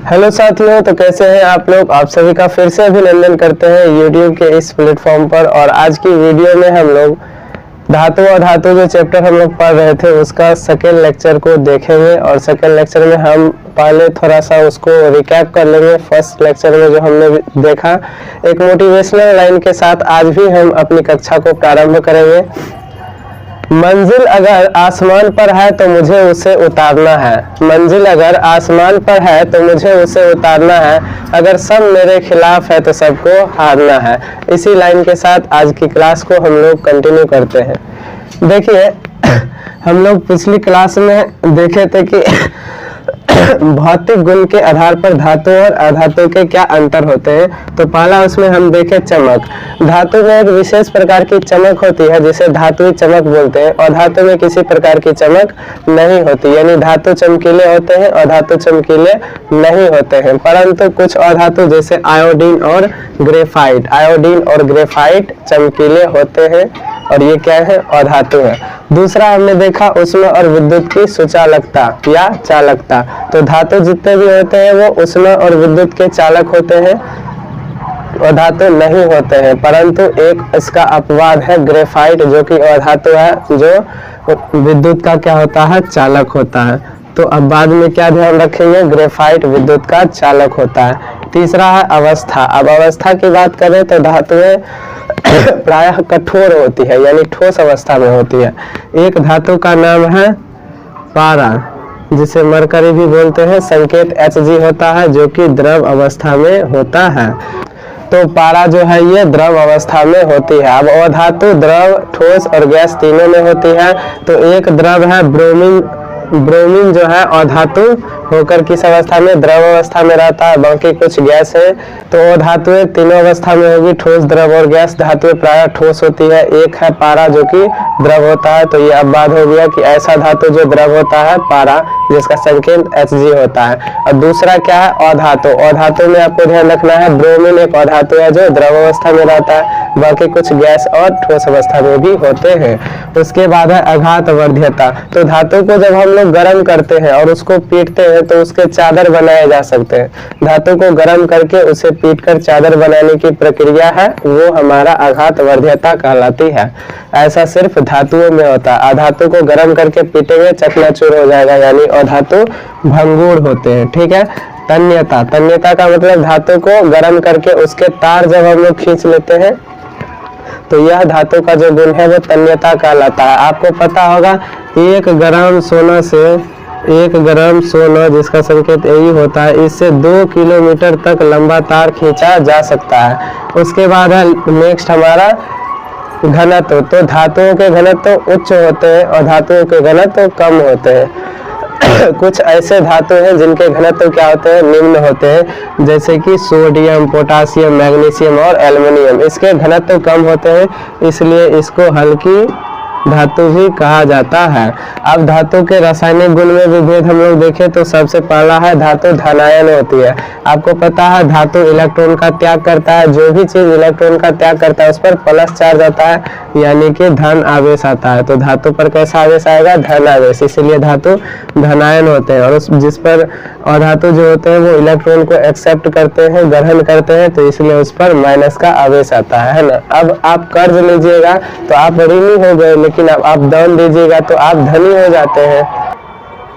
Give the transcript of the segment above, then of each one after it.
Hello साथियों, तो कैसे हैं आप लोग। आप सभी का फिर से अभिनंदन करते हैं यूट्यूब के इस प्लेटफॉर्म पर। और आज की वीडियो में हम लोग धातु और धातु जो चैप्टर हम लोग पढ़ रहे थे उसका सेकेंड लेक्चर को देखेंगे। और सेकेंड लेक्चर में हम पहले थोड़ा सा उसको रिकैप कर लेंगे। फर्स्ट लेक्चर में जो हमने देखा, एक मोटिवेशनल लाइन के साथ आज भी हम अपनी कक्षा को प्रारंभ करेंगे। मंजिल अगर आसमान पर है तो मुझे उसे उतारना है। मंजिल अगर आसमान पर है तो मुझे उसे उतारना है। अगर सब मेरे खिलाफ है तो सबको हारना है। इसी लाइन के साथ आज की क्लास को हम लोग कंटिन्यू करते हैं। देखिए, हम लोग पिछली क्लास में देखे थे कि भौतिक गुण के आधार पर धातु और अधातु के क्या अंतर होते हैं। तो पहला उसमें हम देखे चमक। धातु में एक विशेष प्रकार की चमक होती है जिसे धातुई चमक बोलते हैं, और धातु में किसी प्रकार की चमक नहीं होती। यानी धातु चमकीले होते हैं और धातु चमकीले नहीं होते हैं। परंतु कुछ अधातु जैसे आयोडीन और ग्रेफाइट चमकीले होते हैं, और ये क्या है, अधातु है। दूसरा हमने देखा उष्मा और विद्युत की सुचालकता या चालकता। तो धातु जितने भी होते हैं वो उष्मा और विद्युत के चालक होते हैं, अधातु नहीं होते हैं। परंतु एक इसका अपवाद है ग्रेफाइट, जो कि अधातु है, जो विद्युत का क्या होता है, चालक होता है। तो अब बाद में क्या ध्यान रखेंगे, ग्रेफाइट विद्युत का चालक होता है। तीसरा है अवस्था। अब अवस्था की बात करें तो धातुएं प्रायः कठोर होती है, यानी ठोस अवस्था में होती है। एक धातु का नाम है पारा, जिसे मरकरी भी बोलते हैं। संकेत Hg होता है, जो कि द्रव अवस्था में होता है। तो पारा जो है ये द्रव अवस्था में होती है। अब अधातु द्रव, ठोस और गैस तीनों में होती है। तो एक द्रव है ब्रोमीन जो है अधातु होकर किस अवस्था में, द्रव अवस्था में रहता है। बाकी कुछ गैस है। तो धातुएं तीनों अवस्था में होगी, ठोस, द्रव और गैस। धातुएं प्रायः ठोस होती है। एक है पारा जो कि द्रव होता है। तो ये अब बात हो गया कि ऐसा धातु जो द्रव होता है पारा, जिसका संकेत Hg होता है। और दूसरा क्या है, अधातु। अधातु में आपको ध्यान रखना है ब्रोमीन एक अधातु है जो द्रव अवस्था में रहता है। बाकी कुछ गैस और ठोस अवस्था में भी होते हैं। उसके बाद है आघात वर्ध्यता। तो धातु को जब हम लोग गर्म करते हैं और उसको पीटते हैं तो उसके चादर बनाए जा सकते हैं। धातु को गर्म करके उसे पीटकर चादर बनाने की प्रक्रिया है, वो हमारा आघात वर्ध्यता कहलाती है। ऐसा सिर्फ धातुओं में होता है। अधातु को गर्म करके पीटेंगे, चकनाचूर हो जाएगा, यानी अधातु भंगुर होते हैं। ठीक है। तन्यता। तन्यता का मतलब धातु को गर्म करके उसके तार जब हम लोग खींच लेते हैं तो यह धातु का जो गुण है वो तन्यता कहलाता है। आपको पता होगा 1 ग्राम सोना से 1 ग्राम सोना, जिसका संकेत यही होता है, इससे 2 किलोमीटर तक लंबा तार खींचा जा सकता है। उसके बाद है नेक्स्ट हमारा घनत्व। तो धातुओं के घनत्व उच्च होते हैं और धातुओं के घनत्व कम होते हैं। कुछ ऐसे धातु हैं जिनके घनत्व क्या होते हैं, निम्न होते हैं, जैसे कि सोडियम, पोटासियम, मैग्नीशियम और एल्युमिनियम। इसके घनत्व कम होते हैं, इसलिए इसको हल्की धातु भी कहा जाता है। अब धातु के रासायनिक गुण में विभेद हम लोग देखें तो सबसे पहला है धातु धनायन होती है। आपको पता है धातु इलेक्ट्रॉन का त्याग करता है। जो भी चीज इलेक्ट्रॉन का त्याग करता है उस पर प्लस चार्ज आता है, यानी कि धन आवेश आता है। तो धातु पर कैसा आवेश आएगा, धन आवेश, इसलिए धातु धनायन होते हैं। और उस जिस पर अधातु जो होते हैं वो इलेक्ट्रॉन को एक्सेप्ट करते हैं, ग्रहण करते हैं, तो इसलिए उस पर माइनस का आवेश आता है ना। अब आप कर्ज लीजिएगा तो आप ऋणी हो गए, लेकिन अब आप दान दीजिएगा तो आप धनी हो जाते हैं।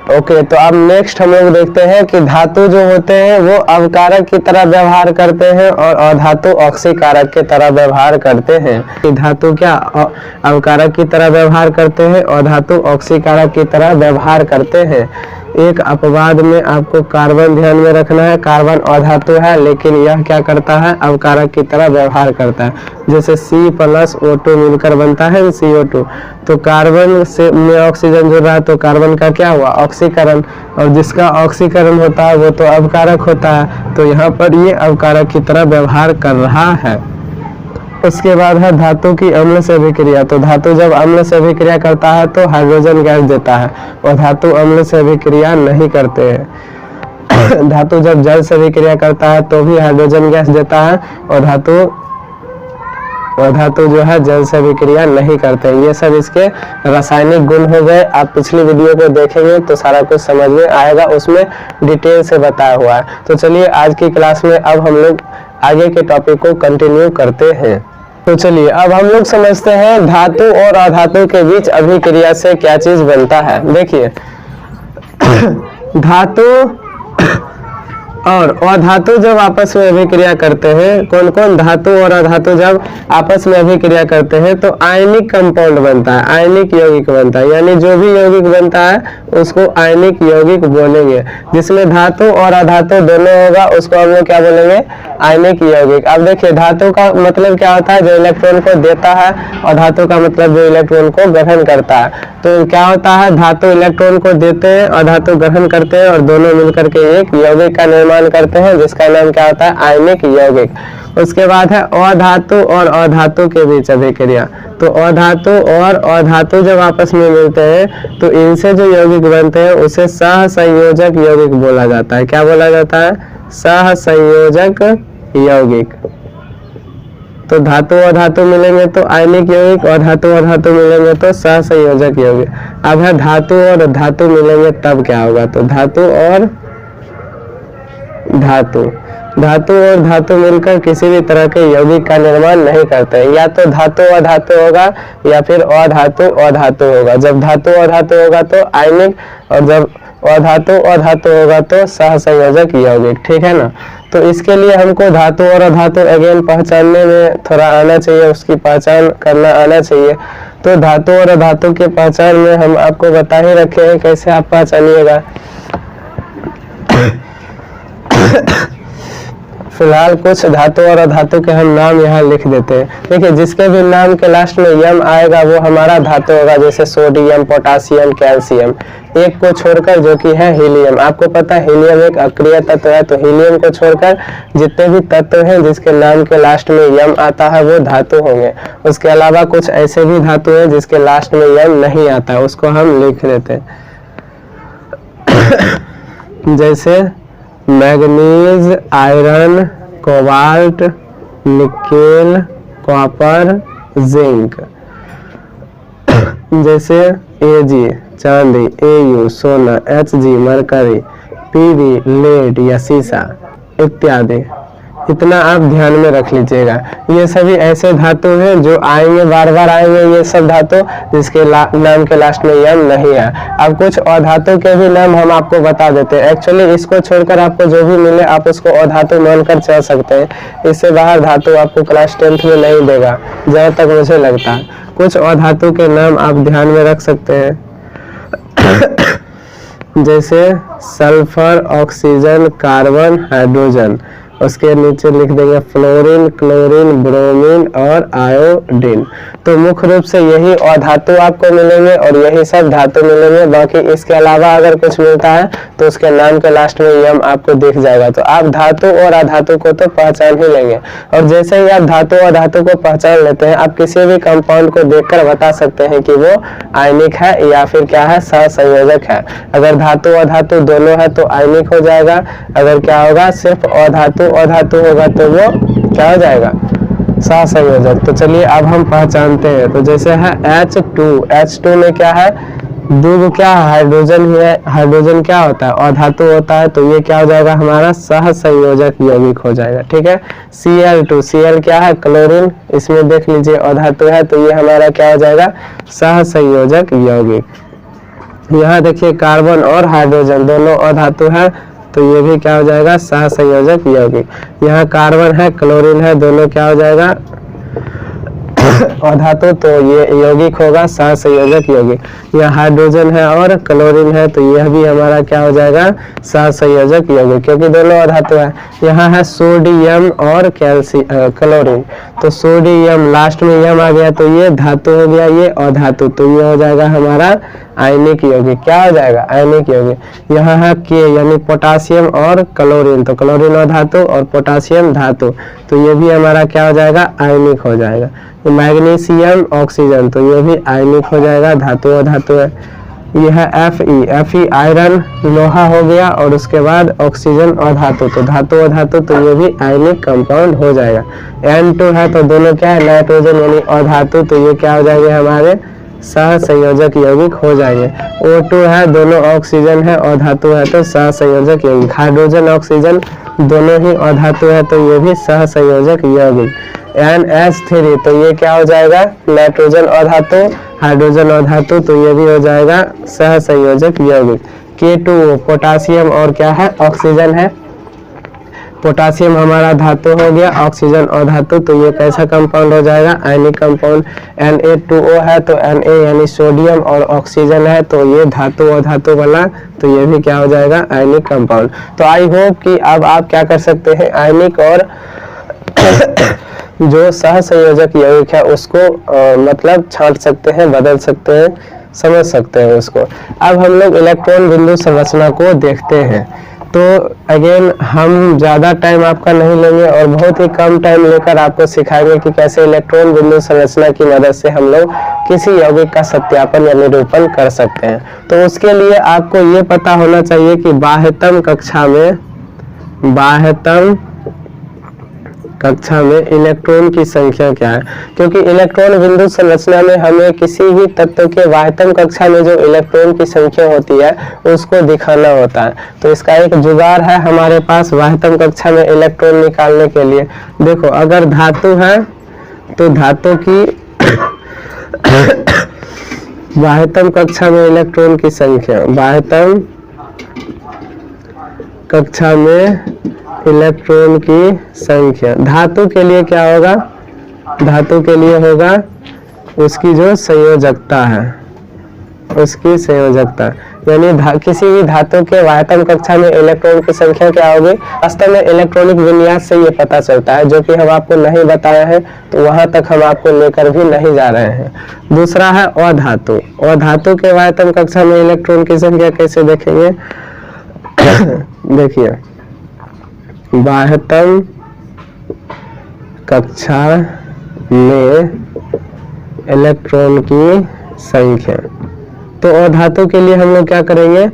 ओके, तो अब नेक्स्ट हम लोग देखते हैं कि धातु जो होते हैं वो अवकारक की तरह व्यवहार करते हैं और अधातु ऑक्सीकारक की तरह व्यवहार करते हैं। कि धातु क्या अवकारक की तरह व्यवहार करते हैं और धातु ऑक्सीकारक की तरह व्यवहार करते हैं। एक अपवाद में आपको कार्बन ध्यान में रखना है। कार्बन अधातु है, लेकिन यह क्या करता है, अवकारक की तरह व्यवहार करता है। जैसे C+O2 मिलकर बनता है CO2। तो कार्बन से में ऑक्सीजन जुड़ रहा है तो कार्बन का क्या हुआ, ऑक्सीकरण। और जिसका ऑक्सीकरण होता है वो तो अवकारक होता है। तो यहाँ पर ये अवकारक की तरह व्यवहार कर रहा है। उसके बाद है धातु की अम्ल से अभिक्रिया। तो धातु जब अम्ल से अभिक्रिया करता है तो हाइड्रोजन गैस देता है, और धातु अम्ल से अभिक्रिया नहीं करते हैं। धातु जब जल से अभिक्रिया करता है तो भी हाइड्रोजन गैस देता है, और धातु अधातु जो है जल से अभिक्रिया नहीं करते। ये सब इसके रासायनिक गुण हो गए। आप पिछली वीडियो को देखेंगे तो सारा कुछ समझ में आएगा, उसमें डिटेल से बताया हुआ है। तो चलिए आज की क्लास में अब हम लोग आगे के टॉपिक को कंटिन्यू करते हैं। तो चलिए अब हम लोग समझते हैं धातु और अधातु के बीच अभिक्रिया से क्या चीज बनता है। देखिए धातु और अधातु जब आपस में अभिक्रिया करते हैं, कौन कौन धातु और अधातु जब आपस में अभिक्रिया करते हैं तो आयनिक कंपाउंड बनता है, आयनिक यौगिक बनता है। यानी जो भी यौगिक बनता है उसको आयनिक यौगिक बोलेंगे। जिसमें धातु और अधातु दोनों होगा उसको हम लोग क्या बोलेंगे, आयनिक यौगिक। अब देखिए धातु का मतलब क्या होता है, जो इलेक्ट्रॉन को देता है, और धातु का मतलब जो इलेक्ट्रॉन को ग्रहण करता है। तो क्या होता है, धातु इलेक्ट्रॉन को देते हैं, अधातु ग्रहण करते हैं, और दोनों मिलकर के एक यौगिक का निर्माण करते हैं जिसका नाम क्या होता है, आयनिक यौगिक। उसके बाद है अधातु और अधातु के बीच अभिक्रिया। तो अधातु और अधातु जब आपस में मिलते हैं तो इनसे जो यौगिक बनते हैं उसे सहसंयोजक यौगिक बोला जाता है। क्या बोला जाता है, सहसंयोजक यौगिक। तो धातु और धातु मिलेंगे तो आयनिक यौगिक, और धातु और धातु मिलेंगे तो सहसंयोजक यौगिक। अब है धातु और धातु मिलेंगे तब क्या होगा, तो धातु और धातु, धातु और धातु मिलकर किसी भी तरह के यौगिक का निर्माण नहीं करते। या तो धातु अधातु होगा या फिर अधातु अधातु होगा। जब धातु अधातु होगा तो आयनिक, और जब अधातु अधातु होगा तो सहसंयोजक यौगिक। ठीक है ना। तो इसके लिए हमको धातु और अधातु अगेन पहचानने में थोड़ा आना चाहिए, उसकी पहचान करना आना चाहिए। तो धातु और अधातु के पहचान में हम आपको बता ही रखे हैं, कैसे आप पहचानिएगा। फिलहाल कुछ धातु और अधातु के हम नाम यहाँ लिख देते हैं। देखिए जिसके भी नाम के लास्ट में यम आएगा वो हमारा धातु होगा, जैसे सोडियम, पोटासियम, कैल्शियम। एक को छोड़कर जो कि है हीलियम। आपको पता है हीलियम एक अक्रिय तत्व है, तो हीलियम को छोड़कर जितने भी तत्व हैं जिसके नाम के लास्ट में यम आता है वो धातु होंगे। उसके अलावा कुछ ऐसे भी धातु हैं जिसके लास्ट में यम नहीं आता है, उसको हम लिख देते हैं। जैसे manganese, iron, cobalt, nickel, copper, zinc. जैसे Ag चांदी, Au सोना, Hg मरकरी, Pb लेड या सीसा इत्यादि। इतना आप ध्यान में रख लीजिएगा। ये सभी ऐसे धातु हैं जो आएंगे, बार बार आएंगे। ये सब धातु जिसके नाम के लास्ट में यम नहीं है। अब कुछ अधातु के भी नाम हम आपको बता देते हैं। एक्चुअली इसको छोड़कर आपको जो भी मिले आप उसको अधातु मानकर चल सकते हैं। इससे बाहर धातु आपको क्लास 10th में नहीं देगा, जहाँ तक मुझे लगता है। कुछ अधातु के नाम आप ध्यान में रख सकते हैं। जैसे सल्फर, ऑक्सीजन, कार्बन, हाइड्रोजन। उसके नीचे लिख देंगे फ्लोरीन, क्लोरीन, ब्रोमीन और आयोडीन। तो मुख्य रूप से यही अधातु आपको मिलेंगे और यही सब धातु मिलेंगे। बाकी इसके अलावा अगर कुछ मिलता है तो उसके नाम के लास्ट में यम आपको दिख जाएगा। तो आप धातु और अधातु को तो पहचान ही लेंगे। और जैसे ही आप धातु और धातु को पहचान लेते हैं, आप किसी भी कंपाउंड को देखकर बता सकते हैं कि वो आयनिक है या फिर क्या है, सहसंयोजक है। अगर धातु अधातु दोनों है तो आयनिक हो जाएगा। अगर क्या होगा, सिर्फ अधातु अधातु होगा तो वो क्या हो जाएगा, सहसंयोजक। तो चलिए अब हम पहचानते हैं। तो जैसे है H2 में क्या है, दो क्या है, हाइड्रोजन ही है। हाइड्रोजन क्या होता है, अधातु होता है। तो ये क्या हो जाएगा, हमारा सहसंयोजक यौगिक हो जाएगा। ठीक है। Cl क्या है, क्लोरीन। इसमें देख लीजिए अधातु है तो ये हमारा क्या हो जाएगा, सहसंयोजक यौगिक। यहाँ देखिए कार्बन और हाइड्रोजन दोनों अधातु है तो ये भी क्या हो जाएगा, सहसंयोजक यौगिक। यहाँ कार्बन है, क्लोरीन है, दोनों क्या हो जाएगा, अधातु। तो ये यौगिक होगा, सहसंयोजक यौगिक। यहाँ हाइड्रोजन है और क्लोरीन है तो यह भी हमारा क्या हो जाएगा, सहसंयोजक यौगिक, क्योंकि दोनों अधातु है। यहाँ है सोडियम और क्लोरीन। तो सोडियम लास्ट में यम आ गया तो ये धातु हो गया, ये अधातु। तो ये हो जाएगा हमारा आयनिक यौगिक। क्या हो जाएगा, आयनिक यौगिक। यहाँ है के यानी पोटासियम और क्लोरीन। तो क्लोरीन अधातु और पोटासियम धातु। तो ये भी हमारा क्या हो जाएगा, आयनिक हो जाएगा। Magnesium, oxygen. तो ये भी आयनिक हो जाएगा, धातु अधातु है। ये है Fe आयरन लोहा हो गया, और उसके बाद ऑक्सीजन और धातु, तो धातु और धातु तो ये भी आयनिक कंपाउंड हो जाएगा। N2 है तो दोनों क्या है, नाइट्रोजन यानी और धातु, तो ये क्या हो जाएंगे हमारे सहसंयोजक यौगिक हो जाएंगे। O2 है, दोनों ऑक्सीजन है और धातु है तो सहसंयोजक यौगिक। हाइड्रोजन ऑक्सीजन दोनों ही और धातु है तो ये भी सहसंयोजक यौगिक। NH3 तो ये क्या हो जाएगा, नाइट्रोजन और धातु, हाइड्रोजन और धातु, तो ये भी हो जाएगा सहसंयोजक यौगिक। K2O पोटासियम और क्या है, ऑक्सीजन है। पोटासियम हमारा धातु हो गया, ऑक्सीजन और धातु, तो ये कैसा कंपाउंड हो जाएगा, आयनिक कंपाउंड। Na2O है तो Na यानी सोडियम और ऑक्सीजन है तो ये धातु और धातु बना, तो ये भी क्या हो जाएगा, आयनिक कंपाउंड। तो आई होप कि अब आप क्या कर सकते हैं, आयनिक और जो सहसंयोजक यौगिक है उसको मतलब छांट सकते हैं, बदल सकते हैं, समझ सकते हैं उसको। अब हम लोग इलेक्ट्रॉन बिंदु संरचना को देखते हैं। तो अगेन हम ज़्यादा टाइम आपका नहीं लेंगे और बहुत ही कम टाइम लेकर आपको सिखाएंगे कि कैसे इलेक्ट्रॉन बिंदु संरचना की मदद से हम लोग किसी यौगिक का सत्यापन या निरूपण कर सकते हैं। तो उसके लिए आपको ये पता होना चाहिए कि बाह्यतम कक्षा में इलेक्ट्रॉन की संख्या क्या है, क्योंकि इलेक्ट्रॉन बिंदु संरचना में हमें किसी भी तत्व के बाह्यतम कक्षा में जो इलेक्ट्रॉन की संख्या होती है उसको दिखाना होता है। तो इसका एक जुगाड़ है हमारे पास बाह्यतम कक्षा में इलेक्ट्रॉन निकालने के लिए। देखो अगर धातु है तो धातु की बाह्यतम कक्षा में इलेक्ट्रॉन की संख्या, बाह्यतम कक्षा में इलेक्ट्रॉन की संख्या। धातु के लिए क्या होगा, धातु के लिए होगा उसकी जो संयोजकता है, उसकी संयोजकता, यानी किसी भी धातु के बाह्यतम कक्षा में इलेक्ट्रॉन की संख्या क्या होगी। वास्तव में इलेक्ट्रॉनिक विन्यास से ये पता चलता है, जो कि हम आपको नहीं बताया है, तो वहां तक हम आपको लेकर भी नहीं जा रहे हैं। दूसरा है अधातु। अधातु के बाह्यतम कक्षा में इलेक्ट्रॉन की संख्या कैसे देखेंगे, देखिए बाह्यतम कक्षा में इलेक्ट्रॉन की संख्या। तो अधातु के लिए हम लोग क्या करेंगे,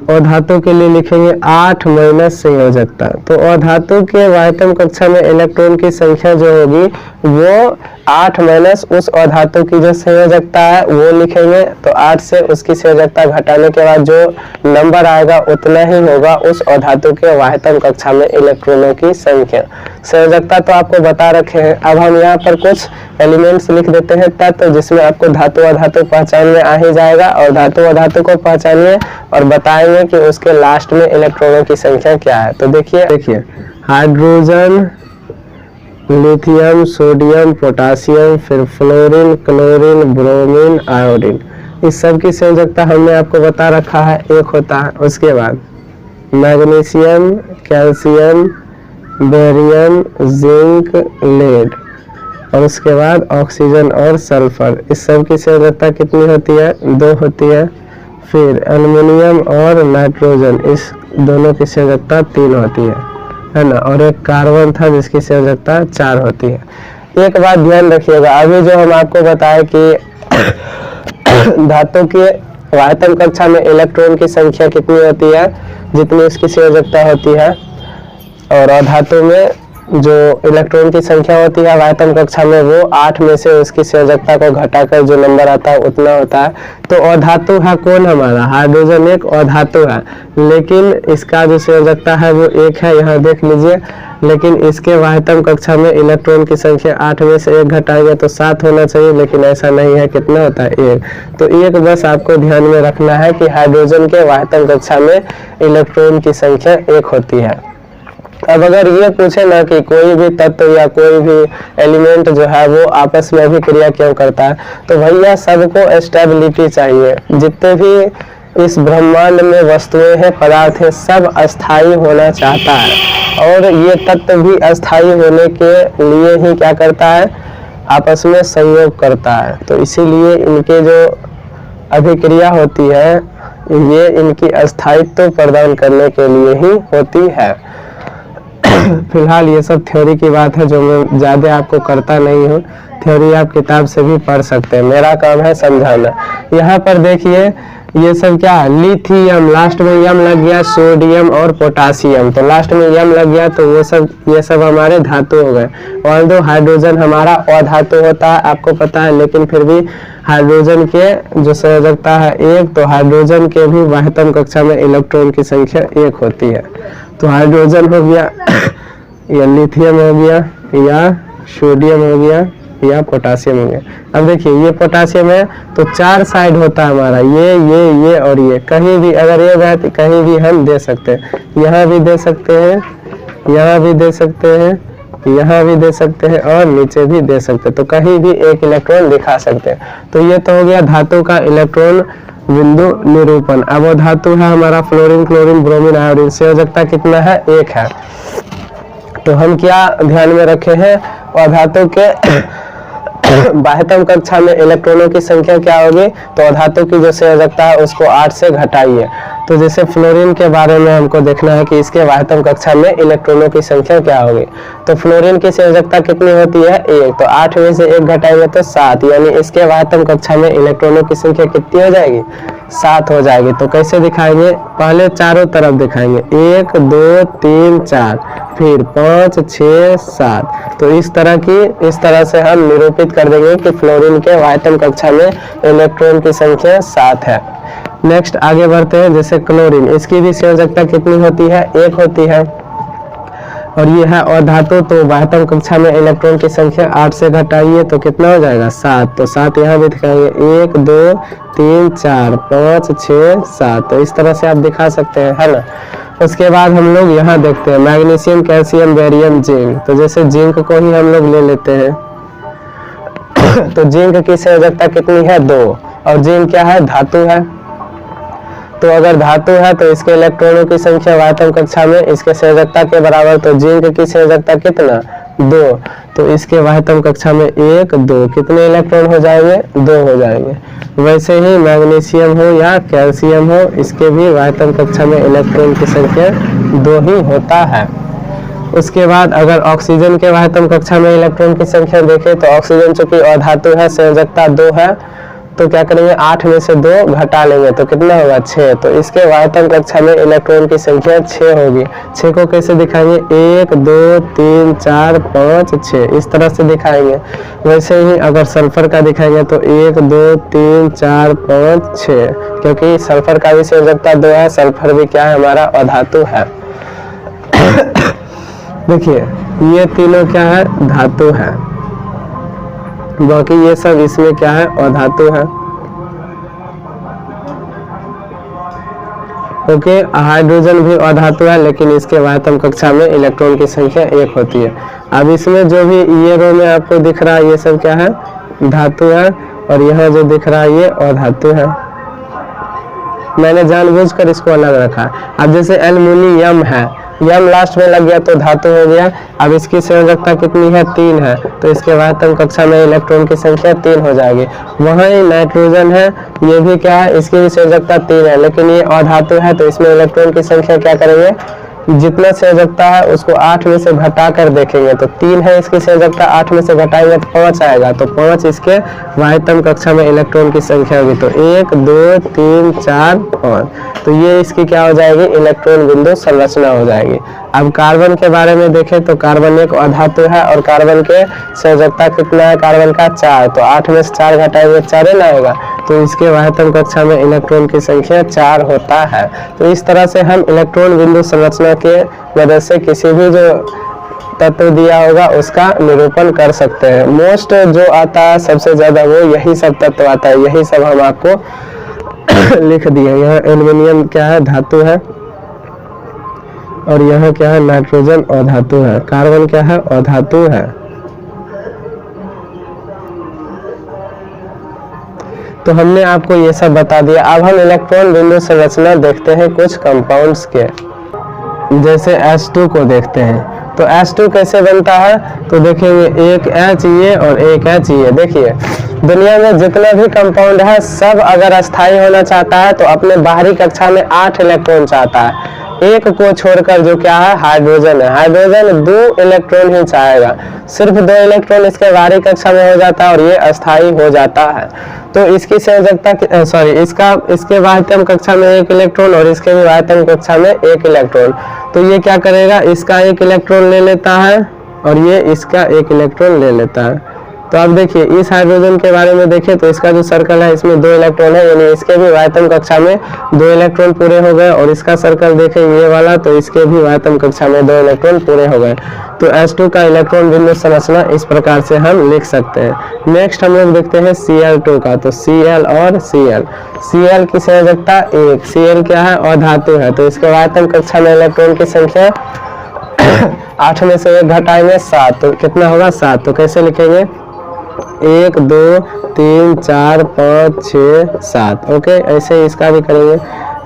अधातु के लिए लिखेंगे 8 माइनस संयोजकता। तो अधातु के बाह्यतम कक्षा में इलेक्ट्रॉन की संख्या जो होगी वो 8 माइनस उस अधातु की जो संयोजकता है वो लिखेंगे। तो 8 से उसकी संयोजकता घटाने के बाद जो नंबर आएगा उतना ही होगा उस अधातु के बाह्यतम कक्षा में इलेक्ट्रॉनों की संख्या। संयोजकता तो आपको बता रखे हैं। अब हम यहाँ पर कुछ एलिमेंट्स लिख देते हैं तत्व, जिसमें आपको धातु अधातु पहचान में आ ही जाएगा, और धातु अधातु को पहचानिए और बताएंगे कि उसके लास्ट में इलेक्ट्रॉनों की संख्या क्या है। तो देखिए हाइड्रोजन, लिथियम, सोडियम, पोटासियम, फिर फ्लोरीन, क्लोरीन, ब्रोमीन, आयोडीन, इस सब की संयोजकता हमने आपको बता रखा है, एक होता है। उसके बाद magnesium, calcium, barium, zinc, lead, और उसके बाद ऑक्सीजन और सल्फर, इस सब की संयोजकता कितनी होती है, 2 होती है। फिर एल्युमिनियम और नाइट्रोजन, इस दोनों की संयोजकता 3 होती है ना, और एक कार्बन था जिसकी संयोजकता 4 होती है। एक बात ध्यान रखिएगा, अभी जो हम आपको बताए कि धातु के बाह्यतम कक्षा में इलेक्ट्रॉन की संख्या कितनी होती है, जितनी उसकी संयोजकता होती है, और अधातु में जो इलेक्ट्रॉन की संख्या होती है बाह्यतम कक्षा में वो 8 में से उसकी संयोजकता को घटाकर जो नंबर आता है उतना होता है। तो अधातु है कौन, हमारा हाइड्रोजन एक अधातु है, लेकिन इसका जो संयोजकता है वो 1 है, यहाँ देख लीजिए। लेकिन इसके बाह्यतम कक्षा में इलेक्ट्रॉन की संख्या 8 में से 1 घटाएंगे तो 7 होना चाहिए, लेकिन ऐसा नहीं है। कितना होता है, 1। तो 1 बस आपको ध्यान में रखना है कि हाइड्रोजन के बाह्यतम कक्षा में इलेक्ट्रॉन की संख्या 1 होती है। अब अगर ये पूछे ना कि कोई भी तत्व या कोई भी एलिमेंट जो है वो आपस में भी क्रिया क्यों करता है, तो भैया सबको स्टेबिलिटी चाहिए। जितने भी इस ब्रह्मांड में वस्तुएं हैं, पदार्थ है, सब अस्थाई होना चाहता है, और ये तत्व भी अस्थाई होने के लिए ही क्या करता है, आपस में संयोग करता है। तो इसीलिए इनके जो अभिक्रिया होती है ये इनकी अस्थायित्व प्रदान करने के लिए ही होती है। फिलहाल ये सब थ्योरी की बात है जो मैं ज़्यादा आपको करता नहीं हूँ। थ्योरी आप किताब से भी पढ़ सकते हैं, मेरा काम है समझाना। यहाँ पर देखिए ये सब क्या है, लिथियम, लास्ट में यम लग गया, सोडियम और पोटासियम, तो लास्ट में यम लग गया तो ये सब हमारे धातु हो गए। ऑल्दो हाइड्रोजन हमारा अधातु होता है, आपको पता है, लेकिन फिर भी हाइड्रोजन के जो संयोजकता है एक, तो हाइड्रोजन के भी वाह्यतम कक्षा में इलेक्ट्रॉन की संख्या 1 होती है। तो हाइड्रोजन हो गया या लिथियम हो गया या सोडियम हो गया या पोटासियम हो गया। अब देखिए ये पोटासियम है तो 4 साइड होता है हमारा, ये और ये, कहीं भी अगर ये गया तो कहीं भी हम दे सकते हैं, यहाँ भी दे सकते हैं, यहाँ भी दे सकते हैं, यहाँ भी दे सकते हैं और नीचे भी दे सकते हैं, तो कहीं भी एक इलेक्ट्रॉन दिखा सकते हैं। तो ये तो हो गया धातु का इलेक्ट्रॉन बिंदु निरूपण। अब वो धातु है हमारा फ्लोरीन, क्लोरीन, ब्रोमीन, आयोडीन, संयोजकता कितना है, 1 है। तो हम क्या ध्यान में रखे हैं, अधातु के बाह्यतम कक्षा में इलेक्ट्रॉनों की संख्या क्या होगी, तो अधातु की जो संयोजकता है उसको 8 से घटाइए। तो जैसे फ्लोरीन के बारे में हमको देखना है कि इसके बाह्यतम कक्षा में इलेक्ट्रॉनों की संख्या क्या होगी। तो फ्लोरीन की संयोजकता कितनी होती है, 1, तो 8 में से 1 घटाएंगे तो 7, यानी इसके बाह्यतम कक्षा में इलेक्ट्रॉनों की संख्या कितनी हो जाएगी, 7 हो जाएगी। तो कैसे दिखाएंगे, पहले चारों तरफ दिखाएंगे, 1 2 3 4, फिर 5 6 7। तो इस तरह से हम निरूपित कर देंगे कि फ्लोरीन के बाह्यतम कक्षा में इलेक्ट्रॉन की संख्या 7 है। नेक्स्ट आगे बढ़ते हैं, जैसे क्लोरीन, इसकी भी संयोजकता कितनी होती है, 1 होती है, और ये है अधातु, तो बाह्यतम कक्षा में इलेक्ट्रॉन की संख्या 8 से घटाइए तो कितना हो जाएगा, 7। तो 7 यहाँ भी दिखाएंगे, 1 2 3 4 5 6 7। तो इस तरह से आप दिखा सकते हैं, है ना। उसके बाद हम लोग यहाँ देखते हैं मैग्नीशियम, कैल्शियम, बेरियम, जिंक। तो जैसे जिंक को ही हम लोग ले लेते हैं तो जिंक की संयोजकता कितनी है, 2, और जिंक क्या है, धातु है। तो अगर धातु है तो इसके इलेक्ट्रॉनों की संख्या बाह्यतम कक्षा में इसके संयोजकता के बराबर, तो जिंक की संयोजकता कितना, 2, तो इसके बाह्यतम कक्षा में 1 2, कितने इलेक्ट्रॉन हो जाएंगे, 2 हो जाएंगे। वैसे ही मैग्नीशियम हो या कैल्शियम हो, इसके भी बाह्यतम कक्षा में इलेक्ट्रॉन की संख्या 2 ही होता है। उसके बाद अगर ऑक्सीजन के बाह्यतम कक्षा में इलेक्ट्रॉन की संख्या देखें तो ऑक्सीजन चूंकि अधातु है, संयोजकता 2 है, तो क्या करेंगे, 8 में से 2 घटा लेंगे तो कितना होगा, 6। तो इसके बाह्यतम कक्षा में इलेक्ट्रॉन की संख्या 6 होगी। 6 को कैसे दिखाएंगे, 1 2 3 4 5 6, इस तरह से दिखाएंगे। वैसे ही अगर सल्फर का दिखाएंगे तो 1 2 3 4 5 6, क्योंकि सल्फर का भी संयोजकता 2 है, सल्फर भी क्या है, हमारा अधातु है। देखिए ये तीनों क्या है, धातु है, बाकी ये सब इसमें क्या है, अधातु है। ओके, हाइड्रोजन भी अधातु है, लेकिन इसके बाह्यतम कक्षा में इलेक्ट्रॉन की संख्या 1 होती है। अब इसमें जो भी ये रो में आपको दिख रहा है, ये सब क्या है, धातु है, और यहाँ जो दिख रहा है ये अधातु है। मैंने जानबूझकर इसको अलग रखा। अब जैसे एल्युमिनियम है, यम लास्ट में लग गया तो धातु हो गया। अब इसकी संयोजकता कितनी है, 3 है, तो इसके बाह्यतम कक्षा में इलेक्ट्रॉन की संख्या 3 हो जाएगी। वहीं नाइट्रोजन है, ये भी क्या है, इसकी भी संयोजकता 3 है, लेकिन ये अधातु है, तो इसमें इलेक्ट्रॉन की संख्या क्या करेंगे, जितना संयोजकता है उसको 8 में से घटा कर देखेंगे। तो 3 है इसकी संयोजकता, 8 में से घटाएंगे तो 5 आएगा, तो 5 इसके बाह्यतम कक्षा में इलेक्ट्रॉन की संख्या होगी। तो 1 2 3 4 5, तो ये इसकी क्या हो जाएगी, इलेक्ट्रॉन बिंदु संरचना हो जाएगी। अब कार्बन के बारे में देखें तो कार्बन एक अधातु है, और कार्बन के संयोजकता कितना है, कार्बन का 4, तो 8 में से 4 घटाएंगे 4 ना आएगा, तो इसके बाह्यतम कक्षा में इलेक्ट्रॉन की संख्या 4 होता है। तो इस तरह से हम इलेक्ट्रॉन बिंदु संरचना के मदद से किसी भी जो तत्व दिया होगा उसका निरूपण कर सकते हैं। मोस्ट जो आता है सबसे ज्यादा वो यही सब तत्व आता है, यही सब हम आपको लिख दिए। यहाँ एल्युमिनियम क्या है, धातु है, और यहाँ क्या है, नाइट्रोजन अधातु है, कार्बन क्या है, अधातु है। तो हमने आपको ये सब बता दिया। अब हम इलेक्ट्रॉन बिंदु संरचना देखते हैं कुछ कंपाउंड्स के, जैसे H2 को देखते हैं। तो H2 कैसे बनता है, तो देखेंगे एक H ये और एक H ये। देखिए दुनिया में जितना भी कंपाउंड है सब अगर अस्थायी होना चाहता है तो अपने बाहरी कक्षा में 8 इलेक्ट्रॉन चाहता है, एक को छोड़कर जो क्या है हाइड्रोजन है, हाइड्रोजन 2 इलेक्ट्रॉन ही चाहेगा, सिर्फ 2 इलेक्ट्रॉन इसके बाहरी कक्षा में हो जाता है और ये अस्थायी हो जाता है। तो इसकी संयोजकता सॉरी इसके बाह्यतम कक्षा में 1 इलेक्ट्रॉन और इसके भी बाह्यतम कक्षा में 1 इलेक्ट्रॉन। तो ये क्या करेगा, इसका 1 इलेक्ट्रॉन ले लेता है और ये इसका 1 इलेक्ट्रॉन ले लेता है। तो आप देखिए इस हाइड्रोजन के बारे में देखें तो इसका जो सर्कल है इसमें 2 इलेक्ट्रॉन है, यानी इसके भी बाह्यतम कक्षा में 2 इलेक्ट्रॉन पूरे हो गए, और इसका सर्कल देखें ये वाला तो इसके भी बाह्यतम कक्षा में 2 इलेक्ट्रॉन पूरे हो गए। तो H2 का इलेक्ट्रॉन बिंदु संरचना इस प्रकार से हम लिख सकते हैं। नेक्स्ट हम लोग देखते हैं Cl2 का। तो Cl और Cl की संयोजकता 1, Cl क्या है अधातु है, तो इसके बाह्यतम कक्षा में इलेक्ट्रॉन की संख्या 8 में से 1 घटाएंगे 7, तो कितना होगा 7। तो कैसे लिखेंगे 1 2 3 4 5 6 7। ओके, ऐसे इसका भी करेंगे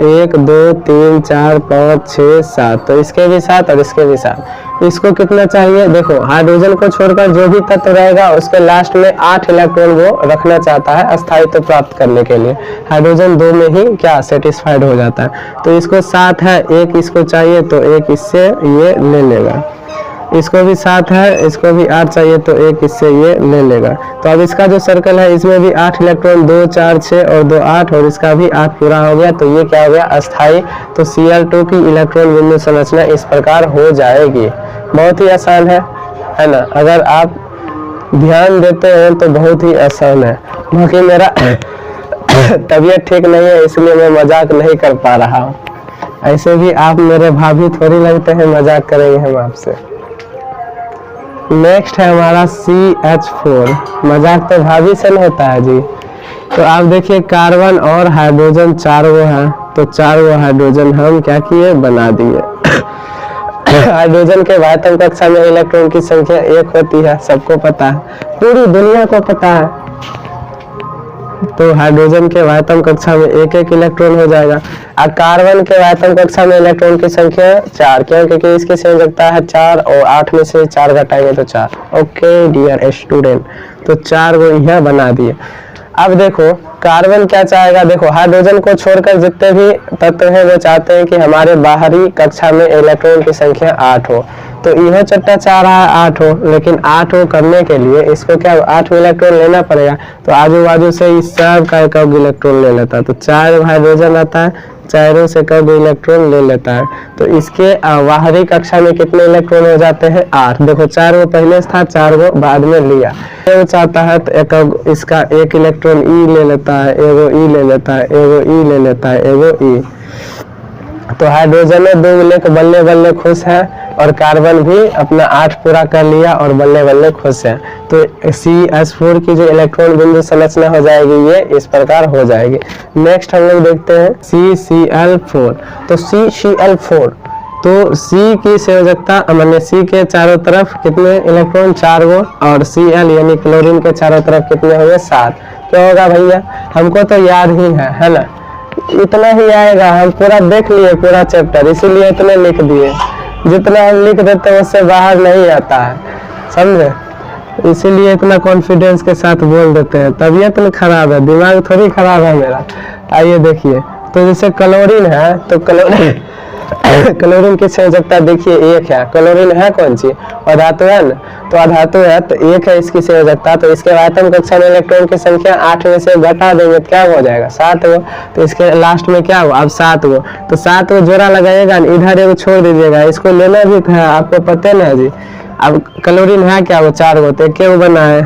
1 2 3 4 5 6 7, तो इसके भी 7 और इसके भी 7। इसको कितना चाहिए, देखो हाइड्रोजन को छोड़कर जो भी तत्व रहेगा उसके लास्ट में 8 इलेक्ट्रॉन वो रखना चाहता है अस्थायित्व प्राप्त करने के लिए। हाइड्रोजन 2 में ही क्या सेटिस्फाइड हो जाता है। तो इसको 7 है, 1 इसको चाहिए तो 1 इससे ये ले लेगा, इसको भी 7 है, इसको भी 8 चाहिए तो 1 इससे ये ले लेगा। तो अब इसका जो सर्कल है इसमें भी 8 इलेक्ट्रॉन, 2 4 6 और 2 8, और इसका भी 8 पूरा हो गया, तो ये क्या हो गया अस्थायी। तो Cl2 की इलेक्ट्रॉन बिंदु संरचना इस प्रकार हो जाएगी। बहुत ही आसान है ना, अगर आप ध्यान देते हैं तो बहुत ही आसान है। बाकी मेरा तबीयत ठीक नहीं है इसलिए मैं मजाक नहीं कर पा रहा हूँ, ऐसे भी आप मेरे भाभी थोड़ी लगते हैं मजाक करेंगे हम आपसे। नेक्स्ट है हमारा CH4, मजाक तो भाभी से नहीं होता है जी। तो आप देखिए कार्बन और हाइड्रोजन 4 वो है, तो 4 वो हाइड्रोजन हम क्या किए बना दिए। हाइड्रोजन के बाह्यतम कक्षा में इलेक्ट्रॉन की संख्या 1 होती है, सबको पता है, पूरी दुनिया को पता है। तो हाइड्रोजन के बाह्यतम कक्षा में 1 इलेक्ट्रॉन हो जाएगा। और कार्बन के बाह्यतम कक्षा में इलेक्ट्रॉन की संख्या 4, क्यों, क्योंकि इसकी संयोजकता है 4 और 8 में से 4 घटाएंगे तो 4। ओके डियर स्टूडेंट, तो 4 वो यह बना दिए। अब देखो कार्बन क्या चाहेगा, देखो हाइड्रोजन को छोड़कर जितने भी तत्व हैं वो चाहते हैं कि हमारे बाहरी कक्षा में इलेक्ट्रॉन की संख्या 8 हो। तो यह चट्टा चाह रहा है 8 हो, लेकिन 8 हो करने के लिए इसको क्या 8 इलेक्ट्रॉन लेना पड़ेगा। तो आजू बाजू से इस सब का 1 इलेक्ट्रॉन ले लेता है, तो 4 हाइड्रोजन आता है, 4 से 1 इलेक्ट्रॉन ले लेता है। तो इसके बाहरी कक्षा में कितने इलेक्ट्रॉन हो जाते हैं 8। देखो 4 वो पहले था, 4 वो बाद में लिया। वो चाहता है तो 1 इसका 1 इलेक्ट्रॉन ई ले लेता है, एगो ई ले लेता है, एगो ई ले लेता है, एगो ई। तो हाइड्रोजन में 2 लेके बल्ले बल्ले खुश है, और कार्बन भी अपना 8 पूरा कर लिया और बल्ले बल्ले खुश है। तो CH4 की जो इलेक्ट्रॉन बिंदु संरचना हो जाएगी ये इस प्रकार हो जाएगी। नेक्स्ट हम लोग देखते हैं CCl4। तो CCl4, तो C की संयोजकता माने C के चारों तरफ कितने इलेक्ट्रॉन 4 वो, और Cl यानी क्लोरीन के चारों तरफ कितने होंगे 7। क्या होगा भैया, हमको तो याद ही है ना, इतना ही आएगा, हम पूरा देख लिए पूरा चैप्टर, इसीलिए इतने लिख दिए। जितना हम लिख देते हैं उससे बाहर नहीं आता है, समझे, इसीलिए इतना कॉन्फिडेंस के साथ बोल देते हैं। तबीयत में खराब है, दिमाग थोड़ी खराब है मेरा। आइए देखिए, तो जैसे क्लोरीन है तो क्लोरीन की संयोजकता देखिए 1 है। क्लोरीन है कौन सी, अधातु है ना, तो अधातु है तो 1 है इसकी संयोजकता। तो इसके बाह्यतम कक्षा में इलेक्ट्रॉन की संख्या 8 में से घटा देंगे तो क्या हो जाएगा 7 वो। तो इसके लास्ट में क्या हुआ अब 7 वो, तो 7 वो जोड़ा लगाइएगा, इधर एगो छोड़ दीजिएगा, इसको लेना भी था, आपको पता ना जी। अब क्लोरीन है क्या वो 4 वो, तो 1 बना है,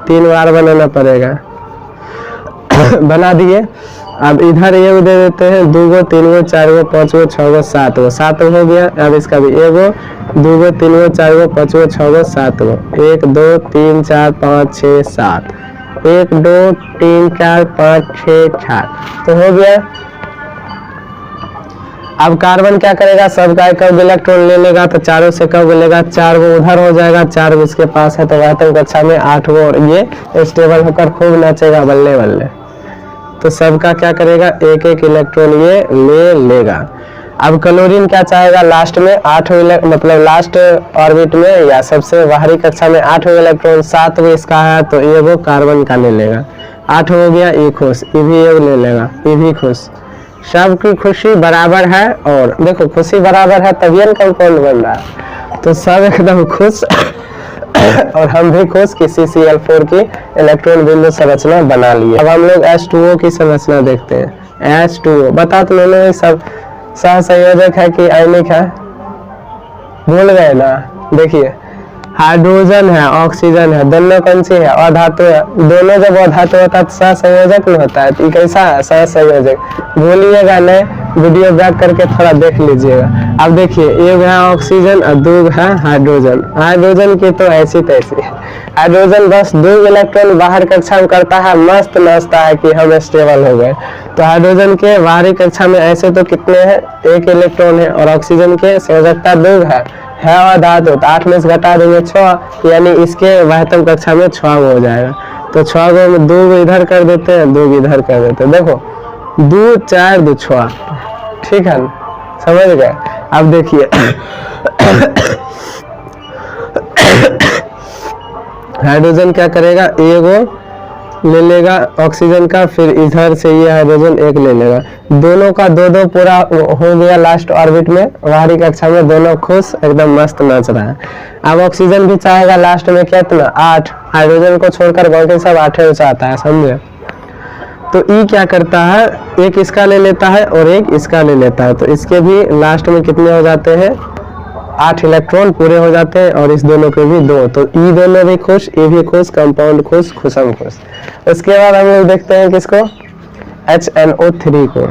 3 बार बनाना पड़ेगा। बना दिए। अब इधर ये दे देते हैं 2 गो 3 गो 4 गो 5 गो 6 गो 7 गो, 7 हो गया। अब इसका भी 1 गो 2 गो 3 गो 4 गो 5 गो 6 गो 7 गो, 1 2 3 4 5 6 7, 1 2 3 4 5 6 7, तो हो गया। अब कार्बन क्या करेगा, सबका 1 इलेक्ट्रॉन ले लेगा, तो चारों से 1 लेगा, 4 वो उधर हो जाएगा, 4 वो इसके पास है, तो बाह्यतम कक्षा में 8 वो, और ये स्टेबल होकर खूब नाचेगा बल्ले बल्ले। तो सबका क्या करेगा 1 इलेक्ट्रॉन ये ले लेगा। अब क्लोरीन क्या चाहेगा लास्ट में 8 मतलब लास्ट ऑर्बिट में या सबसे बाहरी कक्षा में 8 इलेक्ट्रॉन, 7 वो इसका है, तो ये वो कार्बन का ले लेगा। 8 हो गया, ये खुश, ये भी ये ले लेगा, ये भी खुश, सबकी खुशी बराबर है, और देखो खुशी बराबर है तभी न कंपाउंड बन रहा है, तो सब एकदम खुश और हम भी खुश कि CCl4 की इलेक्ट्रॉन बिंदु संरचना बना लिए। अब हम लोग H2O की संरचना देखते हैं। H2O बता तो मैंने सब सहसंयोजक है कि आयनिक है, भूल गए ना। देखिए हाइड्रोजन है, ऑक्सीजन है, दोनों कौन सी है, अधातु है। दोनों जब अधातु होता है तो सहसंयोजक नहीं होता है, तो कैसा है सहसंयोजक, भूलिएगा नहीं, वीडियो बैक करके थोड़ा देख लीजिएगा। अब देखिए एक है ऑक्सीजन और दो है हाइड्रोजन। हाइड्रोजन की तो ऐसी तैसी है, हाइड्रोजन बस 2 इलेक्ट्रॉन बाहर कक्षा में करता है, मस्त नाचता है कि हम स्टेबल हो गए। तो हाइड्रोजन के बाहरी कक्षा में ऐसे तो कितने हैं, 1 इलेक्ट्रॉन है, और ऑक्सीजन के संयोजकता 2 है अधातु, तो 8 में से घटा देंगे 6, यानी इसके वाह्यतम कक्षा में 6 हो जाएगा। तो 6 को 2 इधर कर देते हैं, 2 इधर कर देते हैं। देखो 2 4 2 6, ठीक है, समझ गए। अब देखिए हाइड्रोजन क्या करेगा, एगो ले लेगा ऑक्सीजन का, फिर इधर से ये हाइड्रोजन 1 ले लेगा, दोनों का 2-2 पूरा हो गया लास्ट ऑर्बिट में, बाहरी कक्षा में दोनों खुश एकदम मस्त नाच रहा है। अब ऑक्सीजन भी चाहेगा लास्ट में कितना 8, हाइड्रोजन को छोड़कर बाकी सब 8 चाहता है, समझे। तो ई क्या करता है, एक इसका ले लेता है और एक इसका ले लेता है, तो इसके भी लास्ट में कितने हो जाते हैं, 8 इलेक्ट्रॉन पूरे हो जाते हैं, और इस दोनों के भी 2, तो ई दोनों भी खुश, ए भी खुश, कंपाउंड खुश, खुशम खुश। उसके बाद हम लोग देखते हैं किसको, HNO3 को,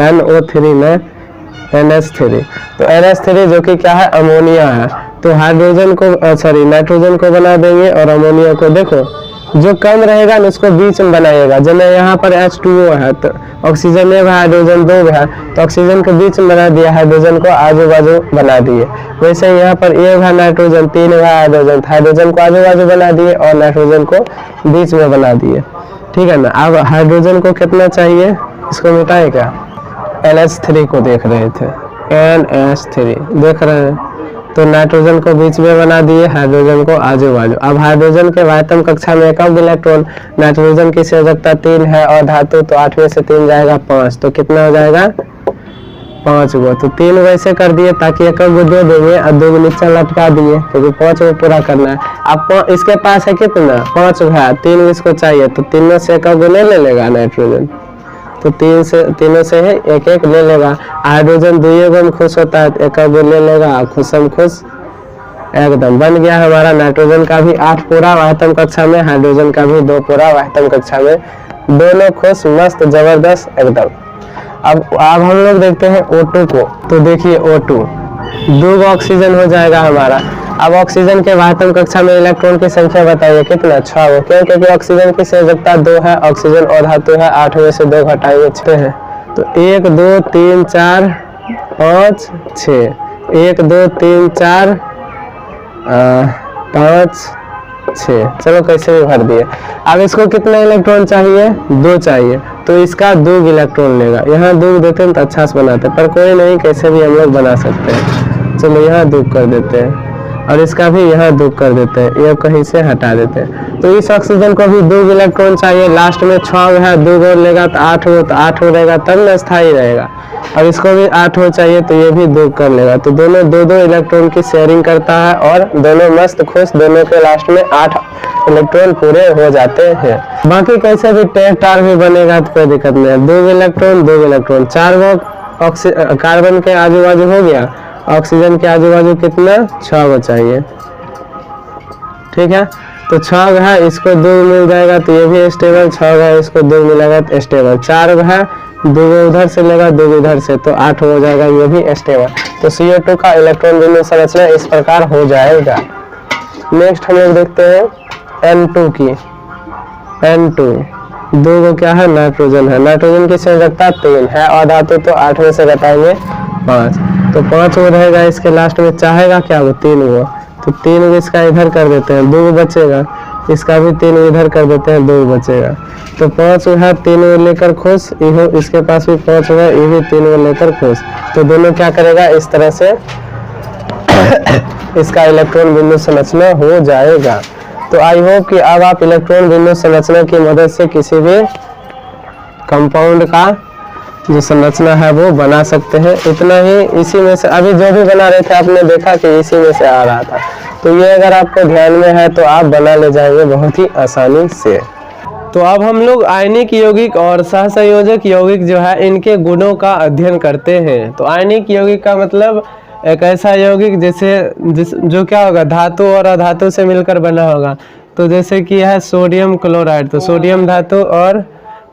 NO3 में NH3, तो NH3 जो कि क्या है, अमोनिया है। तो हाइड्रोजन को नाइट्रोजन को बना देंगे, और अमोनिया को देखो जो कम रहेगा ना उसको बीच में बनाइएगा। जब यहाँ पर H2O है तो ऑक्सीजन है, हाइड्रोजन 2 है, तो ऑक्सीजन को बीच में बना दिया, हाइड्रोजन को आजू बाजू बना दिए। वैसे यहाँ पर 1 है नाइट्रोजन, 3 है हाइड्रोजन, हाइड्रोजन को आजू बाजू बना दिए और नाइट्रोजन को बीच में बना दिए, ठीक है ना। अब हाइड्रोजन को कितना चाहिए, इसको मिटाए क्या, NH3 को देख रहे थे, NH3 देख रहे हैं, तो नाइट्रोजन को बीच में बना दिए, हाइड्रोजन को आजू बाजू। अब हाइड्रोजन के वाह्यतम कक्षा में एक इलेक्ट्रॉन, नाइट्रोजन की संयोजकता 3 है और धातु, तो 8 में से 3 जाएगा 5, तो कितना हो जाएगा 5 गो, तो 3 वैसे कर दिए ताकि एक गो दे देंगे और 2 नीचे लटका दिए, क्योंकि 5 को पूरा करना है। अब इसके पास है कितना 5 है, 3 इसको चाहिए, तो 3 में से एक गो नहीं ले लेगा नाइट्रोजन, तो तीनों से है एक एक ले लेगा। हाइड्रोजन 2 में खुश होता है, एक गो ले लेगा, खुशम खुश एकदम बन गया हमारा। नाइट्रोजन का भी 8 पूरा वाह्यतम कक्षा में, हाइड्रोजन का भी 2 पूरा वाह्यतम कक्षा में, दोनों खुश मस्त जबरदस्त एकदम। अब हम लोग देखते हैं O2 को, तो देखिए O2 2 ऑक्सीजन हो जाएगा हमारा। अब ऑक्सीजन के वाह्यतम कक्षा में इलेक्ट्रॉन की संख्या बताइए कितना, 6 गो, क्यों, क्योंकि ऑक्सीजन की संयोजकता 2 है, ऑक्सीजन और धातु है, 8 में से 2 घटाएंगे 6 है, तो 1 2 3 4 5 6, 1 2 3 4 5 6, चलो कैसे भी भर दिए। अब इसको कितना इलेक्ट्रॉन चाहिए, 2 चाहिए, तो इसका 2 इलेक्ट्रॉन लेगा। यहाँ 2 देते हैं तो अच्छा से बनाते, पर कोई नहीं, कैसे भी हम लोग बना सकते हैं। चलो यहाँ 2 कर देते हैं, और इसका भी यहाँ 2 कर देते हैं, ये कहीं से हटा देते हैं। तो इस ऑक्सीजन को भी 2 इलेक्ट्रॉन चाहिए, लास्ट में 6 है, 2 गो लेगा तो 8 हो, तो 8 हो रहेगा तब ना स्थायी रहेगा। और इसको भी 8 हो चाहिए, तो ये भी 2 कर लेगा, तो दोनों 2-2 इलेक्ट्रॉन की शेयरिंग करता है, और दोनों मस्त खुश, दोनों के लास्ट में 8 इलेक्ट्रॉन पूरे हो जाते हैं। बाकी कैसे भी टेस्टार भी बनेगा तो कोई दिक्कत नहीं है, 2 इलेक्ट्रॉन 4 गो कार्बन के आजू बाजू हो गया, ऑक्सीजन के आजू बाजू कितना 6 गो चाहिए, ठीक है। तो 6 है, इसको 2 मिल जाएगा तो ये भी स्टेबल, 6 है, इसको 2 मिलेगा तो स्टेबल, 4 है, 2 उधर से लेगा, 2 इधर से, तो 8 हो जाएगा, ये भी स्टेबल। तो CO2 का इलेक्ट्रॉन बिंदु संरचना इस प्रकार हो जाएगा। नेक्स्ट हम लोग देखते हैं N2 की। N2 2 गो क्या है, नाइट्रोजन है, नाइट्रोजन की संयोजकता 3 है और धातु, तो 8 में से घटाएंगे 5, तो 5 गो रहेगा, इसके लास्ट में चाहेगा क्या वो 3 गो, तो 3 गो इसका इधर कर देते हैं, 2 बचेगा, इसका भी 3 इधर कर देते हैं, 2 बचेगा, तो 5 है, 3 गो लेकर खुश, इसके पास भी 5 है, ये भी 3 गो लेकर खुश, तो दोनों क्या करेगा इस तरह से इसका इलेक्ट्रॉन बिंदु संरचना हो जाएगा। तो आई होप कि अब आप इलेक्ट्रॉन बिंदु संरचना की मदद से किसी भी कंपाउंड का जो संरचना है वो बना सकते हैं। इतना ही, इसी में से अभी जो भी बना रहे थे आपने देखा कि इसी में से आ रहा था। तो ये अगर आपको ध्यान में है तो आप बना ले जाएंगे बहुत ही आसानी से। तो अब हम लोग आयनिक यौगिक और सहसंयोजक यौगिक जो है इनके गुणों का अध्ययन करते हैं। तो आयनिक यौगिक का मतलब एक ऐसा यौगिक जो क्या होगा, धातु और अधातु से मिलकर बना होगा। तो जैसे कि है सोडियम क्लोराइड, तो सोडियम धातु, और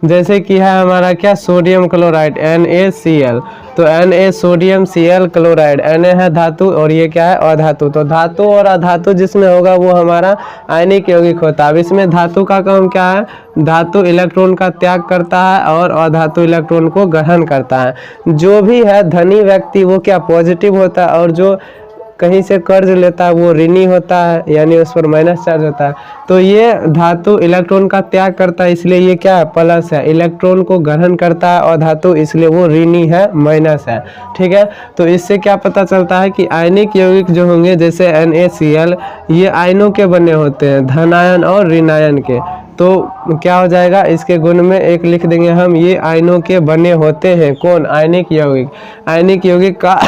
जैसे कि है हमारा क्या, सोडियम क्लोराइड NaCl, तो Na sodium Cl chloride, Na है धातु और ये क्या है, अधातु। तो धातु और अधातु जिसमें होगा वो हमारा आयनिक यौगिक होता है। अब इसमें धातु का काम क्या है, धातु इलेक्ट्रॉन का त्याग करता है और अधातु इलेक्ट्रॉन को ग्रहण करता है। जो भी है धनी व्यक्ति वो क्या, पॉजिटिव होता है, और जो कहीं से कर्ज लेता है वो ऋणी होता है, यानी उस पर माइनस चार्ज होता है। तो ये धातु इलेक्ट्रॉन का त्याग करता है, इसलिए ये क्या है, प्लस है। इलेक्ट्रॉन को ग्रहण करता है और धातु, इसलिए वो ऋणी है, माइनस है। ठीक है, तो इससे क्या पता चलता है कि आयनिक यौगिक जो होंगे जैसे NaCl, ये आयनों के बने होते हैं, धनायन और ऋणायन के। तो क्या हो जाएगा, इसके गुण में एक लिख देंगे हम, ये आयनों के बने होते हैं। कौन, आयनिक यौगिक। आयनिक यौगिक का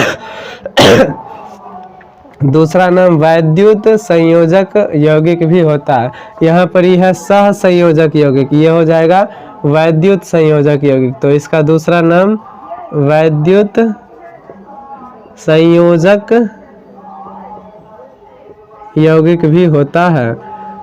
दूसरा नाम वैद्युत संयोजक यौगिक भी होता है। यहाँ पर यह सह संयोजक यौगिक, ये हो जाएगा वैद्युत संयोजक यौगिक। तो इसका दूसरा नाम वैद्युत संयोजक यौगिक भी होता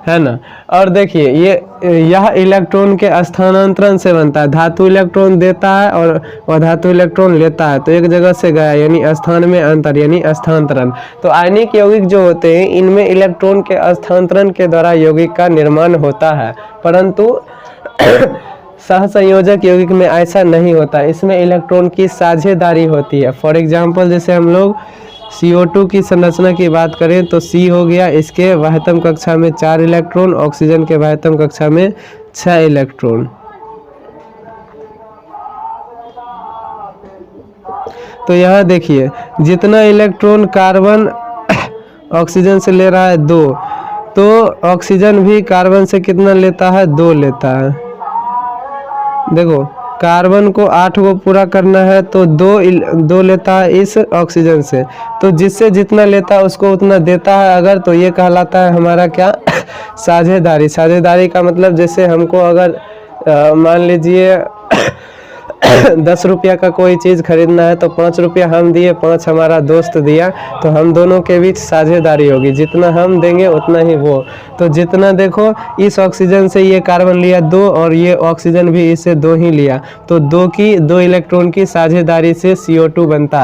है ना। और देखिए यह इलेक्ट्रॉन के स्थानांतरण से बनता है। धातु इलेक्ट्रॉन देता है और अधातु इलेक्ट्रॉन लेता है, तो एक जगह से गया, यानी स्थान में अंतर, यानी स्थानांतरण। तो आयनिक यौगिक जो होते हैं इनमें इलेक्ट्रॉन के स्थानांतरण के द्वारा यौगिक का निर्माण होता है, परंतु सहसंयोजक यौगिक में ऐसा नहीं होता। इसमें इलेक्ट्रॉन की साझेदारी होती है। फॉर एग्जाम्पल जैसे हम लोग CO2 की संरचना की बात करें तो C हो गया, इसके वाह्यतम कक्षा में 4 इलेक्ट्रॉन, ऑक्सीजन के वाह्यतम कक्षा में 6 इलेक्ट्रॉन। तो यहाँ देखिए जितना इलेक्ट्रॉन कार्बन ऑक्सीजन से ले रहा है 2, तो ऑक्सीजन भी कार्बन से कितना लेता है, 2 लेता है। देखो कार्बन को 8 को पूरा करना है तो 2 लेता है इस ऑक्सीजन से, तो जिससे जितना लेता है उसको उतना देता है अगर, तो ये कहलाता है हमारा क्या, साझेदारी। साझेदारी का मतलब जैसे हमको अगर मान लीजिए 10 रुपया का कोई चीज़ खरीदना है तो 5 रुपया हम दिए, 5 हमारा दोस्त दिया, तो हम दोनों के बीच साझेदारी होगी, जितना हम देंगे उतना ही वो। तो जितना देखो इस ऑक्सीजन से ये कार्बन लिया 2 और ये ऑक्सीजन भी इससे 2 ही लिया, तो 2 इलेक्ट्रॉन की साझेदारी से CO2 बनता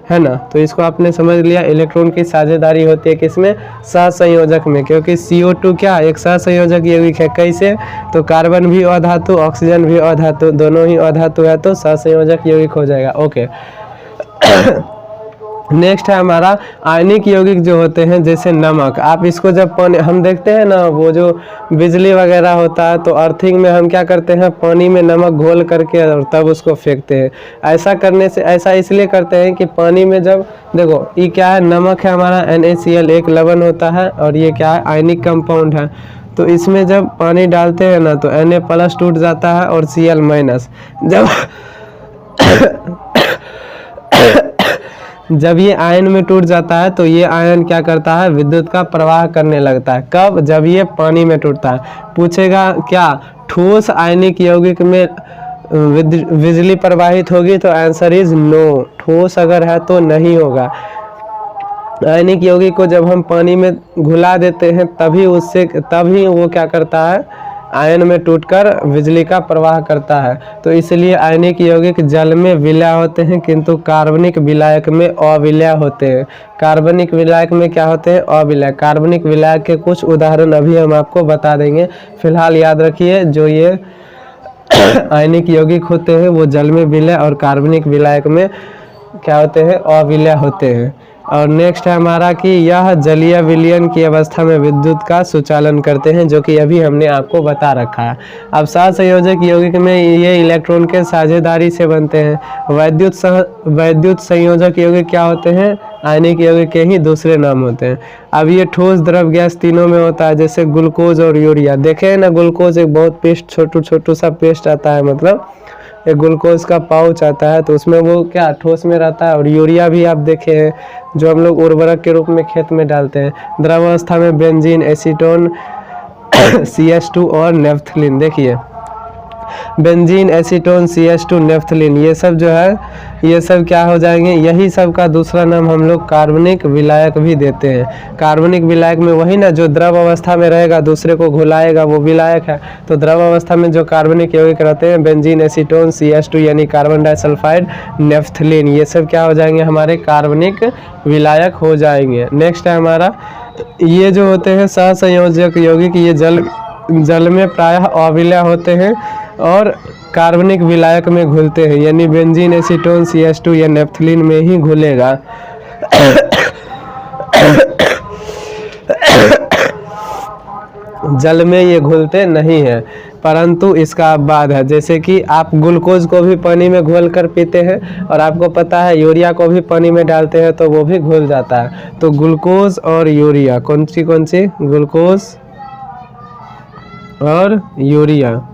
है ना। तो इसको आपने समझ लिया, इलेक्ट्रॉन की साझेदारी होती है किसमें, सहसंयोजक में, क्योंकि CO2 क्या एक सहसंयोजक यौगिक है। कैसे, तो कार्बन भी अधातु, ऑक्सीजन भी अधातु, दोनों ही अधातु है, तो सहसंयोजक यौगिक हो जाएगा। ओके नेक्स्ट है हमारा आयनिक यौगिक जो होते हैं जैसे नमक। आप इसको जब पानी, हम देखते हैं ना वो जो बिजली वगैरह होता है तो अर्थिंग में हम क्या करते हैं, पानी में नमक घोल करके और तब उसको फेंकते हैं। ऐसा करने से, ऐसा इसलिए करते हैं कि पानी में जब, देखो ये क्या है, नमक है हमारा NaCl, एक लवण होता है, और ये क्या है, आयनिक कंपाउंड है। तो इसमें जब पानी डालते हैं ना तो Na+ टूट जाता है और Cl-। जब ये आयन में टूट जाता है तो ये आयन क्या करता है, विद्युत का प्रवाह करने लगता है। कब, जब ये पानी में टूटता है। पूछेगा क्या, ठोस आयनिक यौगिक में बिजली प्रवाहित होगी, तो आंसर इज नो। ठोस अगर है तो नहीं होगा। आयनिक यौगिक को जब हम पानी में घुला देते हैं तभी वो क्या करता है, आयन में टूटकर बिजली का प्रवाह करता है। तो इसलिए आयनिक यौगिक जल में विलय होते हैं किंतु कार्बनिक विलायक में अविलय होते हैं। कार्बनिक विलायक में क्या होते हैं, अविलय। कार्बनिक विलायक के कुछ उदाहरण अभी हम आपको बता देंगे। फिलहाल याद रखिए जो ये आयनिक यौगिक होते हैं वो जल में विलय और कार्बनिक विलायक में क्या होते हैं, अविलय होते हैं। और नेक्स्ट है हमारा कि यह जलीय विलयन की अवस्था में विद्युत का सुचालन करते हैं, जो कि अभी हमने आपको बता रखा है। अब सहसंयोजक यौगिक में ये इलेक्ट्रॉन के साझेदारी से बनते हैं। वैद्युत संयोजक यौगिक क्या होते हैं, आयनिक यौगिक के ही दूसरे नाम होते हैं। अब ये ठोस, द्रव, गैस तीनों में होता है, जैसे ग्लूकोज और यूरिया। देखे ना, ग्लूकोज एक बहुत पेस्ट, छोटू सा पेस्ट आता है, मतलब एक ग्लूकोज का पाउच आता है, तो उसमें वो क्या ठोस में रहता है। और यूरिया भी आप देखे हैं जो हम लोग उर्वरक के रूप में खेत में डालते हैं। द्रव अवस्था में बेंजीन, एसीटोन, CH2 और नेफ्थलीन। देखिए बेंजीन, एसीटोन, CH2, नेफ्थलीन, ये सब जो है ये सब क्या हो जाएंगे, यही सब का दूसरा नाम हम लोग कार्बनिक विलायक भी देते हैं। कार्बनिक विलायक में वही ना जो द्रव अवस्था में रहेगा दूसरे को घुलाएगा वो विलायक है। तो द्रव अवस्था में जो कार्बनिक यौगिक रहते हैं बेंजीन, एसीटोन, CH2 यानी कार्बन डाइसल्फाइड, नेफ्थलीन, ये सब क्या हो जाएंगे हमारे कार्बनिक विलायक हो जाएंगे। नेक्स्ट है हमारा, ये जो होते हैं सहसंयोजक यौगिक, ये जल में प्रायः अविलय होते हैं और कार्बनिक विलायक में घुलते हैं, यानी बेंजीन, एसीटोन, CH2 या नेफ्थलीन में ही घुलेगा। जल में ये घुलते नहीं हैं, परंतु इसका अपवाद है। जैसे कि आप ग्लूकोज को भी पानी में घोल कर पीते हैं और आपको पता है यूरिया को भी पानी में डालते हैं तो वो भी घुल जाता है। तो ग्लूकोज और यूरिया, कौन सी ग्लूकोज और यूरिया,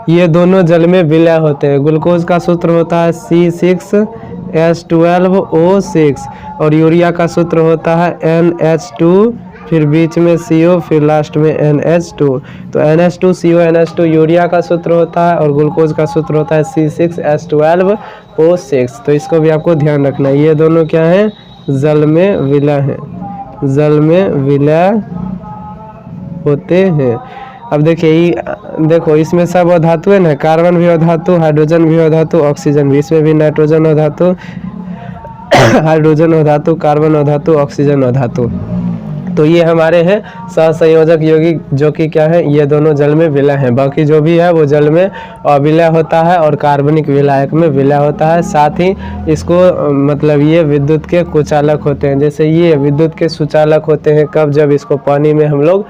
ये दोनों जल में विलय होते हैं। ग्लूकोज का सूत्र होता है C6H12O6 और यूरिया का सूत्र होता है NH2, फिर बीच में CO, फिर लास्ट में NH2। तो NH2CO NH2 यूरिया का सूत्र होता है और ग्लूकोज का सूत्र होता है C6H12O6। तो इसको भी आपको ध्यान रखना है। ये दोनों क्या हैं, जल में विलय हैं, जल में विलय होते हैं। अब देखिए देखो इसमें सब अधातु है ना, कार्बन भी अधातु, हाइड्रोजन भी अधातु, ऑक्सीजन भी, इसमें भी नाइट्रोजन अधातु, हाइड्रोजन अधातु, कार्बन अधातु, ऑक्सीजन अधातु। तो ये हमारे हैं सहसंयोजक यौगिक जो कि क्या है, ये दोनों जल में विलय हैं। बाकी जो भी है वो जल में अविलय होता है और कार्बनिक विलायक में विलय होता है। साथ ही इसको मतलब ये विद्युत के कुचालक होते हैं। जैसे ये विद्युत के सुचालक होते हैं कब, जब इसको पानी में हम लोग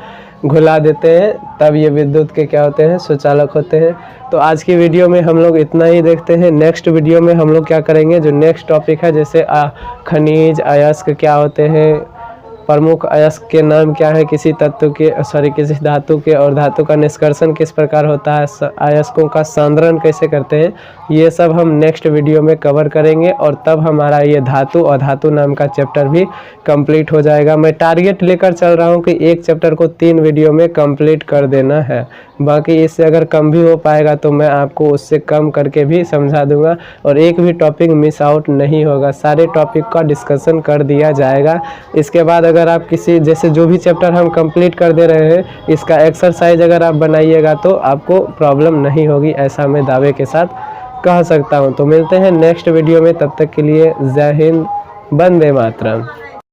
घुला देते हैं तब ये विद्युत के क्या होते हैं, सुचालक होते हैं। तो आज की वीडियो में हम लोग इतना ही देखते हैं। नेक्स्ट वीडियो में हम लोग क्या करेंगे, जो नेक्स्ट टॉपिक है जैसे खनिज, अयस्क क्या होते हैं, प्रमुख अयस्क के नाम क्या है, किसी तत्व के किसी धातु के, और धातु का निष्कर्षण किस प्रकार होता है, अयस्कों का सांद्रण कैसे करते हैं, ये सब हम नेक्स्ट वीडियो में कवर करेंगे। और तब हमारा ये धातु और धातु नाम का चैप्टर भी कंप्लीट हो जाएगा। मैं टारगेट लेकर चल रहा हूँ कि एक चैप्टर को 3 वीडियो में कंप्लीट कर देना है। बाकी इससे अगर कम भी हो पाएगा तो मैं आपको उससे कम करके भी समझा दूंगा और एक भी टॉपिक मिस आउट नहीं होगा, सारे टॉपिक का डिस्कशन कर दिया जाएगा। इसके बाद अगर आप किसी जैसे जो भी चैप्टर हम कंप्लीट कर दे रहे हैं इसका एक्सरसाइज अगर आप बनाइएगा तो आपको प्रॉब्लम नहीं होगी, ऐसा मैं दावे के साथ कह सकता हूं। तो मिलते हैं नेक्स्ट वीडियो में, तब तक के लिए जय हिंद, वंदे मातरम।